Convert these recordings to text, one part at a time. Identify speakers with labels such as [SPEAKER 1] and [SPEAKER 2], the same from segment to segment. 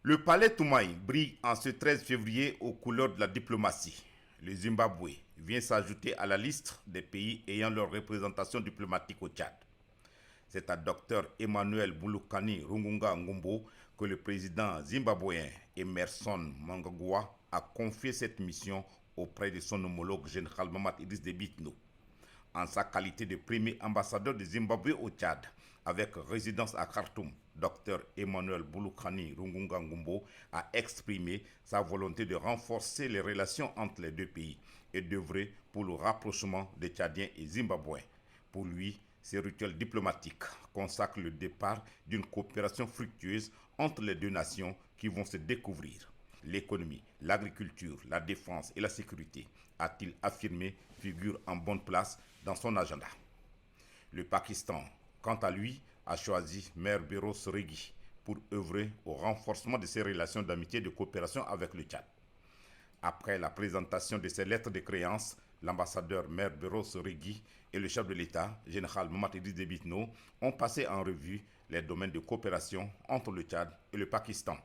[SPEAKER 1] Le palais Toumaï brille en ce 13 février aux couleurs de la diplomatie. Le Zimbabwe vient s'ajouter à la liste des pays ayant leur représentation diplomatique au Tchad. C'est à Dr Emmanuel Bouloukani Rungunga Ngumbo que le président zimbabwéen Emmerson Mnangagwa a confié cette mission auprès de son homologue général Mamadou Idriss Déby Itno. En sa qualité de premier ambassadeur du Zimbabwe au Tchad, avec résidence à Khartoum, Dr Emmanuel Bouloukani Rungunga Ngumbo a exprimé sa volonté de renforcer les relations entre les deux pays et d'œuvrer pour le rapprochement des Tchadiens et Zimbabwéens. Pour lui, ces rituels diplomatiques consacrent le départ d'une coopération fructueuse entre les deux nations qui vont se découvrir. L'économie, l'agriculture, la défense et la sécurité, a-t-il affirmé, figurent en bonne place dans son agenda. Le Pakistan, quant à lui, a choisi Mayor Beros Regui pour œuvrer au renforcement de ses relations d'amitié et de coopération avec le Tchad. Après la présentation de ses lettres de créance, l'ambassadeur Mayor Beros Regui et le chef de l'État, général Mamadou Idriss Déby Itno, ont passé en revue les domaines de coopération entre le Tchad et le Pakistan.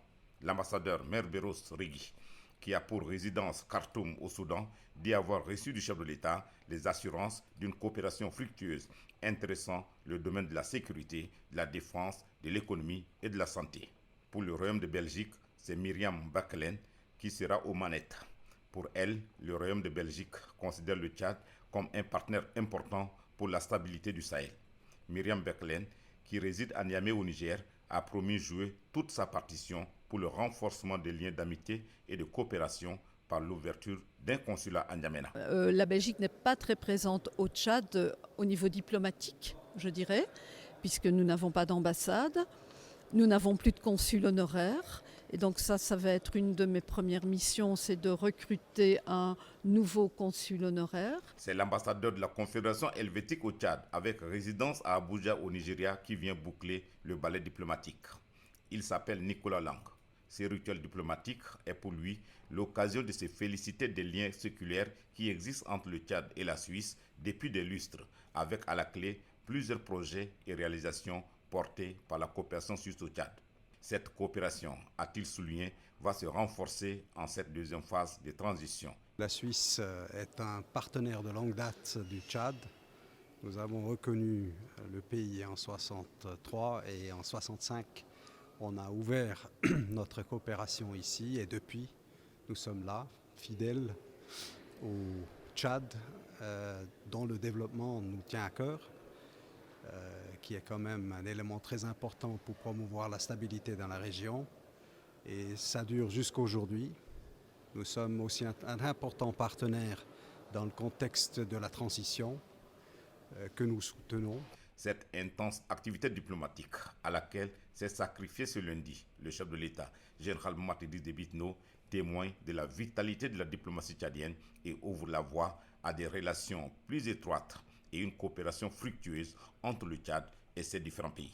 [SPEAKER 1] L'ambassadeur Mayor Beros Regui, qui a pour résidence Khartoum au Soudan, dit avoir reçu du chef de l'État les assurances d'une coopération fructueuse intéressant le domaine de la sécurité, de la défense, de l'économie et de la santé. Pour le Royaume de Belgique, c'est Myriam Bekelen qui sera aux manettes. Pour elle, le Royaume de Belgique considère le Tchad comme un partenaire important pour la stabilité du Sahel. Myriam Bekelen, qui réside à Niamey au Niger, a promis jouer toute sa partition pour le renforcement des liens d'amitié et de coopération par l'ouverture d'un consulat à N'Djamena.
[SPEAKER 2] La Belgique n'est pas très présente au Tchad au niveau diplomatique, je dirais, puisque nous n'avons pas d'ambassade, nous n'avons plus de consul honoraire. Et donc ça va être une de mes premières missions, c'est de recruter un nouveau consul honoraire.
[SPEAKER 1] C'est l'ambassadeur de la Confédération helvétique au Tchad, avec résidence à Abuja au Nigeria, qui vient boucler le ballet diplomatique. Il s'appelle Nicolas Lang. Ce rituel diplomatique est pour lui l'occasion de se féliciter des liens séculaires qui existent entre le Tchad et la Suisse depuis des lustres, avec à la clé plusieurs projets et réalisations portés par la coopération suisse au Tchad. Cette coopération, a-t-il souligné, va se renforcer en cette deuxième phase de transition.
[SPEAKER 3] La Suisse est un partenaire de longue date du Tchad. Nous avons reconnu le pays en 1963 et en 1965. On a ouvert notre coopération ici et depuis, nous sommes là, fidèles au Tchad, dont le développement nous tient à cœur, qui est quand même un élément très important pour promouvoir la stabilité dans la région. Et ça dure jusqu'aujourd'hui. Nous sommes aussi un important partenaire dans le contexte de la transition que nous soutenons.
[SPEAKER 1] Cette intense activité diplomatique à laquelle s'est sacrifié ce lundi le chef de l'État, général Mamadou Idriss Déby Itno, témoigne de la vitalité de la diplomatie tchadienne et ouvre la voie à des relations plus étroites et une coopération fructueuse entre le Tchad et ses différents pays.